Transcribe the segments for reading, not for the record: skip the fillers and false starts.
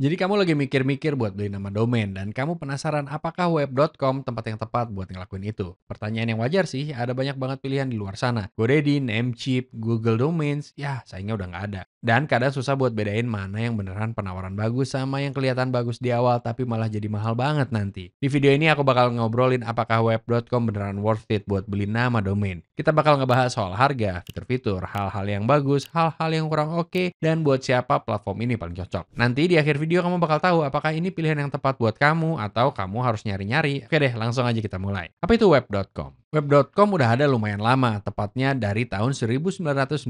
Jadi kamu lagi mikir-mikir buat beli nama domain dan kamu penasaran apakah web.com tempat yang tepat buat ngelakuin itu? Pertanyaan yang wajar sih, ada banyak banget pilihan di luar sana. GoDaddy, Namecheap, Google Domains, ya saingnya udah nggak ada. Dan kadang susah buat bedain mana yang beneran penawaran bagus sama yang kelihatan bagus di awal tapi malah jadi mahal banget nanti. Di video ini aku bakal ngobrolin apakah web.com beneran worth it buat beli nama domain. Kita bakal ngebahas soal harga, fitur-fitur, hal-hal yang bagus, hal-hal yang kurang oke, dan buat siapa platform ini paling cocok. Nanti di akhir video kamu bakal tahu apakah ini pilihan yang tepat buat kamu atau kamu harus nyari-nyari. Oke deh, langsung aja kita mulai. Apa itu web.com? Web.com udah ada lumayan lama, tepatnya dari tahun 1999.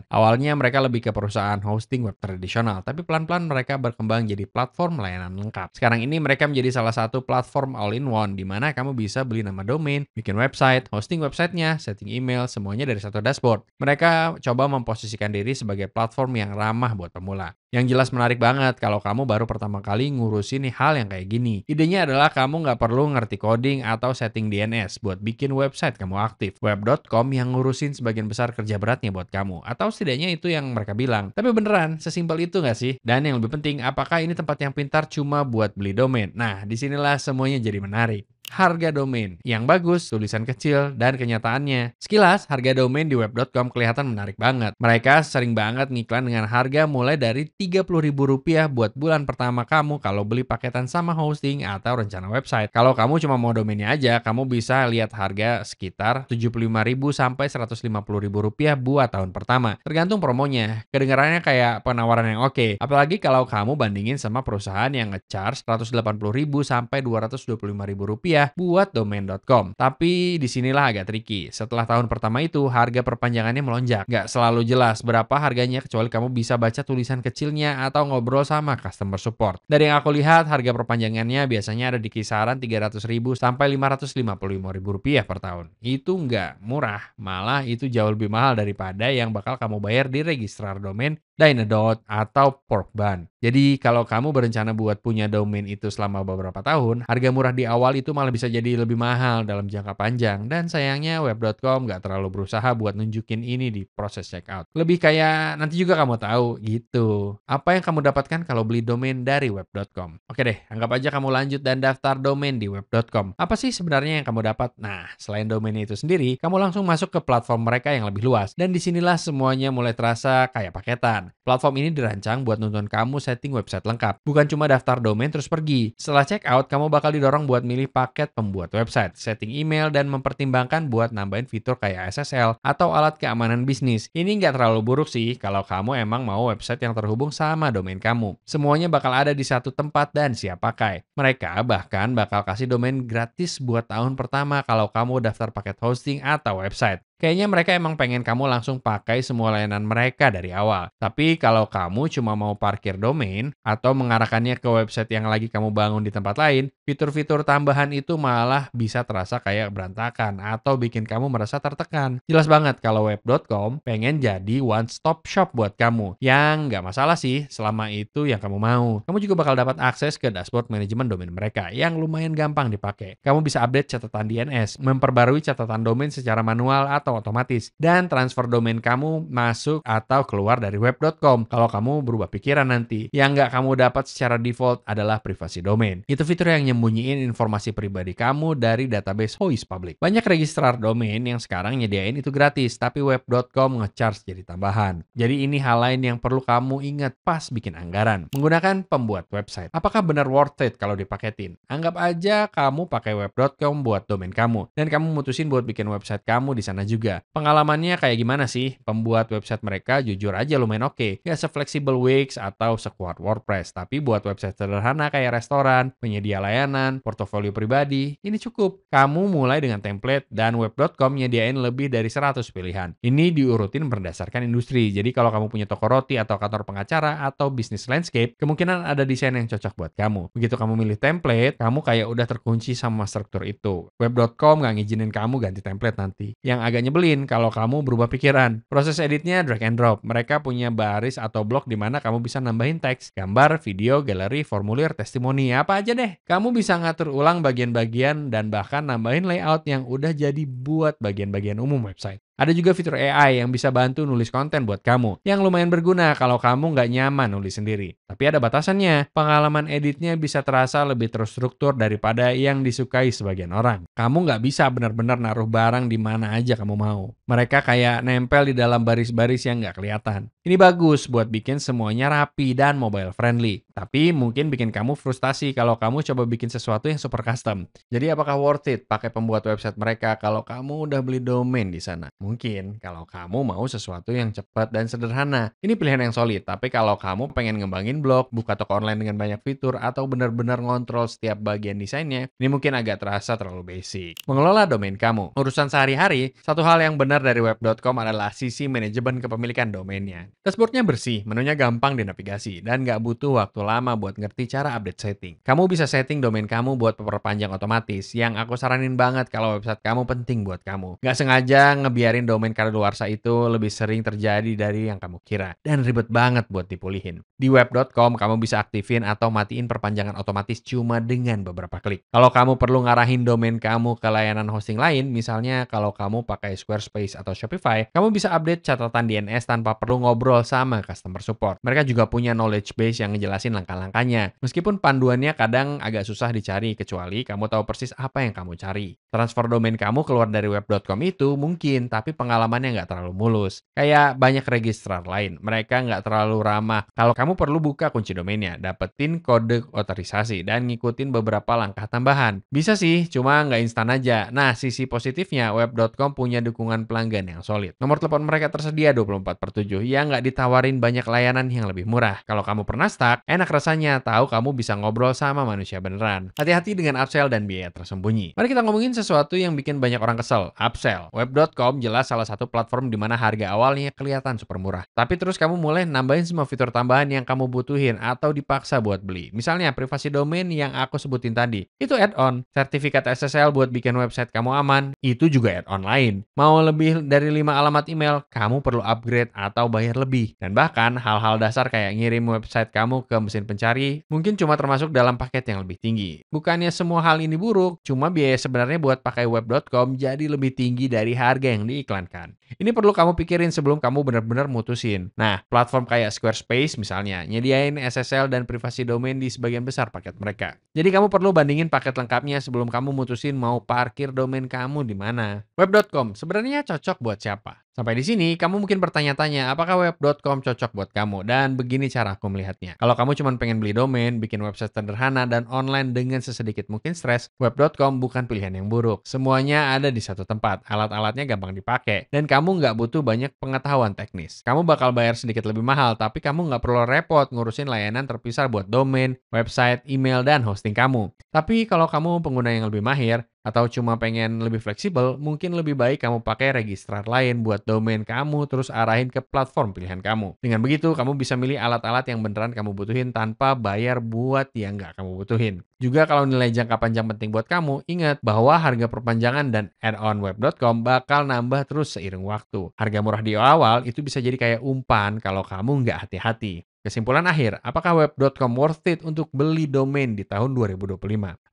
Awalnya mereka lebih ke perusahaan hosting web tradisional, tapi pelan-pelan mereka berkembang jadi platform layanan lengkap. Sekarang ini mereka menjadi salah satu platform all-in-one, di mana kamu bisa beli nama domain, bikin website, hosting websitenya, setting email, semuanya dari satu dashboard. Mereka coba memposisikan diri sebagai platform yang ramah buat pemula. Yang jelas menarik banget kalau kamu baru pertama kali ngurusin hal yang kayak gini. Idenya adalah kamu nggak perlu ngerti coding atau setting DNS buat bikin website kamu aktif. Web.com yang ngurusin sebagian besar kerja beratnya buat kamu. Atau setidaknya itu yang mereka bilang. Tapi beneran, sesimpel itu nggak sih? Dan yang lebih penting, apakah ini tempat yang pintar cuma buat beli domain? Nah, disinilah semuanya jadi menarik. Harga domain yang bagus, tulisan kecil, dan kenyataannya. Sekilas, harga domain di web.com kelihatan menarik banget. Mereka sering banget ngiklan dengan harga mulai dari Rp30.000 buat bulan pertama kamu kalau beli paketan sama hosting atau rencana website. Kalau kamu cuma mau domainnya aja, kamu bisa lihat harga sekitar Rp75.000 sampai Rp150.000 buat tahun pertama. Tergantung promonya. Kedengarannya kayak penawaran yang oke. Apalagi kalau kamu bandingin sama perusahaan yang nge-charge Rp180.000 sampai Rp225.000 buat domain.com. Tapi disinilah agak tricky. Setelah tahun pertama itu, harga perpanjangannya melonjak. Nggak selalu jelas berapa harganya kecuali kamu bisa baca tulisan kecilnya atau ngobrol sama customer support. Dari yang aku lihat, harga perpanjangannya biasanya ada di kisaran Rp300.000 sampai Rp555.000 per tahun. Itu nggak murah, malah itu jauh lebih mahal daripada yang bakal kamu bayar di registrar domain Dynadot atau Porkbun. Jadi kalau kamu berencana buat punya domain itu selama beberapa tahun, harga murah di awal itu malah bisa jadi lebih mahal dalam jangka panjang. Dan sayangnya web.com nggak terlalu berusaha buat nunjukin ini di proses checkout. Lebih kayak nanti juga kamu tahu gitu. Apa yang kamu dapatkan kalau beli domain dari web.com? Oke deh, anggap aja kamu lanjut dan daftar domain di web.com. Apa sih sebenarnya yang kamu dapat? Nah, selain domain itu sendiri, kamu langsung masuk ke platform mereka yang lebih luas. Dan disinilah semuanya mulai terasa kayak paketan. Platform ini dirancang buat nuntun kamu setting website lengkap, bukan cuma daftar domain terus pergi. Setelah check out, kamu bakal didorong buat milih paket pembuat website, setting email, dan mempertimbangkan buat nambahin fitur kayak SSL atau alat keamanan bisnis. Ini nggak terlalu buruk sih kalau kamu emang mau website yang terhubung sama domain kamu. Semuanya bakal ada di satu tempat dan siap pakai. Mereka bahkan bakal kasih domain gratis buat tahun pertama kalau kamu daftar paket hosting atau website. Kayaknya mereka emang pengen kamu langsung pakai semua layanan mereka dari awal. Tapi kalau kamu cuma mau parkir domain atau mengarahkannya ke website yang lagi kamu bangun di tempat lain, fitur-fitur tambahan itu malah bisa terasa kayak berantakan atau bikin kamu merasa tertekan. Jelas banget kalau web.com pengen jadi one stop shop buat kamu. Yang nggak masalah sih selama itu yang kamu mau. Kamu juga bakal dapat akses ke dashboard manajemen domain mereka yang lumayan gampang dipakai. Kamu bisa update catatan DNS, memperbarui catatan domain secara manual atau otomatis, dan transfer domain kamu masuk atau keluar dari web.com kalau kamu berubah pikiran nanti. Yang nggak kamu dapat secara default adalah privasi domain. Itu fitur yang nyembunyiin informasi pribadi kamu dari database Whois Public. Banyak registrar domain yang sekarang nyediain itu gratis, tapi web.com nge-charge jadi tambahan. Jadi ini hal lain yang perlu kamu ingat pas bikin anggaran. Menggunakan pembuat website. Apakah benar worth it kalau dipaketin? Anggap aja kamu pakai web.com buat domain kamu, dan kamu mutusin buat bikin website kamu di sana juga. Pengalamannya kayak gimana sih? Pembuat website mereka jujur aja lumayan oke. Gak se-fleksibel Wix atau sekuat WordPress, tapi buat website sederhana kayak restoran, penyedia layanan, portofolio pribadi, ini cukup. Kamu mulai dengan template dan web.com nyediain lebih dari 100 pilihan. Ini diurutin berdasarkan industri. Jadi kalau kamu punya toko roti atau kantor pengacara atau bisnis landscape, kemungkinan ada desain yang cocok buat kamu. Begitu kamu milih template, kamu kayak udah terkunci sama struktur itu. Web.com nggak ngizinin kamu ganti template nanti. Yang agak nyebelin kalau kamu berubah pikiran. Proses editnya drag and drop. Mereka punya baris atau blok di mana kamu bisa nambahin teks, gambar, video, galeri, formulir, testimoni, apa aja deh. Kamu bisa ngatur ulang bagian-bagian dan bahkan nambahin layout yang udah jadi buat bagian-bagian umum website. Ada juga fitur AI yang bisa bantu nulis konten buat kamu, yang lumayan berguna kalau kamu nggak nyaman nulis sendiri. Tapi ada batasannya, pengalaman editnya bisa terasa lebih terstruktur daripada yang disukai sebagian orang. Kamu nggak bisa benar-benar naruh barang di mana aja kamu mau. Mereka kayak nempel di dalam baris-baris yang nggak kelihatan. Ini bagus buat bikin semuanya rapi dan mobile friendly. Tapi mungkin bikin kamu frustasi kalau kamu coba bikin sesuatu yang super custom. Jadi apakah worth it pakai pembuat website mereka kalau kamu udah beli domain di sana? Mungkin kalau kamu mau sesuatu yang cepat dan sederhana. Ini pilihan yang solid, tapi kalau kamu pengen ngembangin blog, buka toko online dengan banyak fitur, atau benar-benar ngontrol setiap bagian desainnya, ini mungkin agak terasa terlalu basic. Mengelola domain kamu. Urusan sehari-hari, satu hal yang benar dari web.com adalah sisi manajemen kepemilikan domainnya. Dashboardnya bersih, menunya gampang dinavigasi, dan nggak butuh waktu lama buat ngerti cara update setting. Kamu bisa setting domain kamu buat perpanjang otomatis, yang aku saranin banget kalau website kamu penting buat kamu. Nggak sengaja ngebiarin domain kadaluarsa itu lebih sering terjadi dari yang kamu kira. Dan ribet banget buat dipulihin. Di web.com, kamu bisa aktifin atau matiin perpanjangan otomatis cuma dengan beberapa klik. Kalau kamu perlu ngarahin domain kamu ke layanan hosting lain, misalnya kalau kamu pakai Squarespace atau Shopify, kamu bisa update catatan DNS tanpa perlu ngobrol sama customer support. Mereka juga punya knowledge base yang ngejelasin langkah-langkahnya. Meskipun panduannya kadang agak susah dicari, kecuali kamu tahu persis apa yang kamu cari. Transfer domain kamu keluar dari web.com itu mungkin, tapi pengalamannya nggak terlalu mulus. Kayak banyak registrar lain, mereka nggak terlalu ramah. Kalau kamu perlu buka kunci domainnya, dapetin kode otorisasi, dan ngikutin beberapa langkah tambahan. Bisa sih, cuma nggak instan aja. Nah, sisi positifnya, web.com punya dukungan pelanggan yang solid. Nomor telepon mereka tersedia 24/7, yang nggak ditawarin banyak layanan yang lebih murah. Kalau kamu pernah stuck, enak rasanya tahu kamu bisa ngobrol sama manusia beneran. Hati-hati dengan upsell dan biaya tersembunyi. Mari kita ngomongin sesuatu yang bikin banyak orang kesel, upsell. Web.com jelas salah satu platform di mana harga awalnya kelihatan super murah. Tapi terus kamu mulai nambahin semua fitur tambahan yang kamu butuhin atau dipaksa buat beli. Misalnya privasi domain yang aku sebutin tadi. Itu add-on. Sertifikat SSL buat bikin website kamu aman. Itu juga add-on lain. Mau lebih dari 5 alamat email, kamu perlu upgrade atau bayar lebih. Dan bahkan hal-hal dasar kayak ngirim website kamu ke mesin pencari mungkin cuma termasuk dalam paket yang lebih tinggi. Bukannya semua hal ini buruk, cuma biaya sebenarnya buat pakai web.com jadi lebih tinggi dari harga yang diiklankan. Ini perlu kamu pikirin sebelum kamu benar-benar mutusin. Nah, platform kayak Squarespace misalnya, nyediain SSL dan privasi domain di sebagian besar paket mereka. Jadi kamu perlu bandingin paket lengkapnya sebelum kamu mutusin mau parkir domain kamu di mana. Web.com sebenarnya cocok buat siapa? Sampai di sini, kamu mungkin bertanya-tanya, apakah web.com cocok buat kamu? Dan begini cara aku melihatnya. Kalau kamu cuma pengen beli domain, bikin website sederhana, dan online dengan sesedikit mungkin stres, web.com bukan pilihan yang buruk. Semuanya ada di satu tempat, alat-alatnya gampang dipakai, dan kamu nggak butuh banyak pengetahuan teknis. Kamu bakal bayar sedikit lebih mahal, tapi kamu nggak perlu repot ngurusin layanan terpisah buat domain, website, email, dan hosting kamu. Tapi kalau kamu pengguna yang lebih mahir, atau cuma pengen lebih fleksibel, mungkin lebih baik kamu pakai registrar lain buat domain kamu terus arahin ke platform pilihan kamu. Dengan begitu, kamu bisa milih alat-alat yang beneran kamu butuhin tanpa bayar buat yang nggak kamu butuhin. Juga kalau nilai jangka panjang penting buat kamu, ingat bahwa harga perpanjangan dan add-on web.com bakal nambah terus seiring waktu. Harga murah di awal itu bisa jadi kayak umpan kalau kamu nggak hati-hati. Kesimpulan akhir, apakah web.com worth it untuk beli domain di tahun 2025?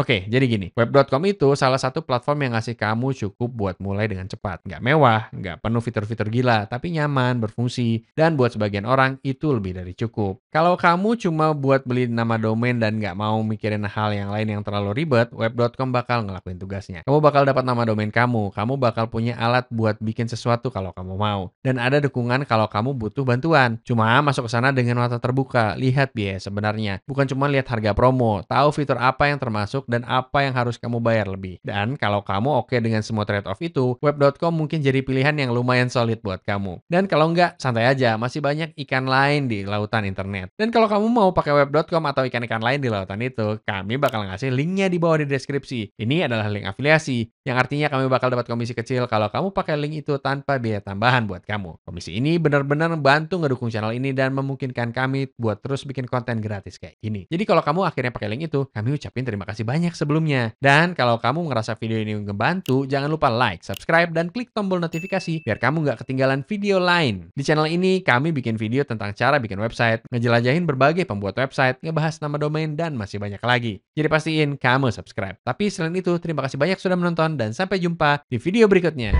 Oke, jadi gini, web.com itu salah satu platform yang ngasih kamu cukup buat mulai dengan cepat. Nggak mewah, nggak penuh fitur-fitur gila, tapi nyaman, berfungsi, dan buat sebagian orang itu lebih dari cukup. Kalau kamu cuma buat beli nama domain dan nggak mau mikirin hal yang lain yang terlalu ribet, web.com bakal ngelakuin tugasnya. Kamu bakal dapat nama domain kamu bakal punya alat buat bikin sesuatu kalau kamu mau, dan ada dukungan kalau kamu butuh bantuan. Cuma masuk ke sana dengan mata terbuka, lihat biaya sebenarnya. Bukan cuma lihat harga promo, tahu fitur apa yang termasuk dan apa yang harus kamu bayar lebih. Dan kalau kamu oke dengan semua trade-off itu, web.com mungkin jadi pilihan yang lumayan solid buat kamu. Dan kalau enggak, santai aja, masih banyak ikan lain di lautan internet. Dan kalau kamu mau pakai web.com atau ikan-ikan lain di lautan itu, kami bakal ngasih linknya di bawah di deskripsi. Ini adalah link afiliasi, yang artinya kami bakal dapat komisi kecil kalau kamu pakai link itu tanpa biaya tambahan buat kamu. Komisi ini benar-benar membantu ngedukung channel ini dan memungkinkan kami buat terus bikin konten gratis kayak gini. Jadi kalau kamu akhirnya pakai link itu, kami ucapin terima kasih banyak sebelumnya. Dan kalau kamu ngerasa video ini ngebantu, jangan lupa like, subscribe, dan klik tombol notifikasi biar kamu nggak ketinggalan video lain. Di channel ini, kami bikin video tentang cara bikin website, ngejelajahin berbagai pembuat website, ngebahas nama domain, dan masih banyak lagi. Jadi pastiin kamu subscribe. Tapi selain itu, terima kasih banyak sudah menonton dan sampai jumpa di video berikutnya.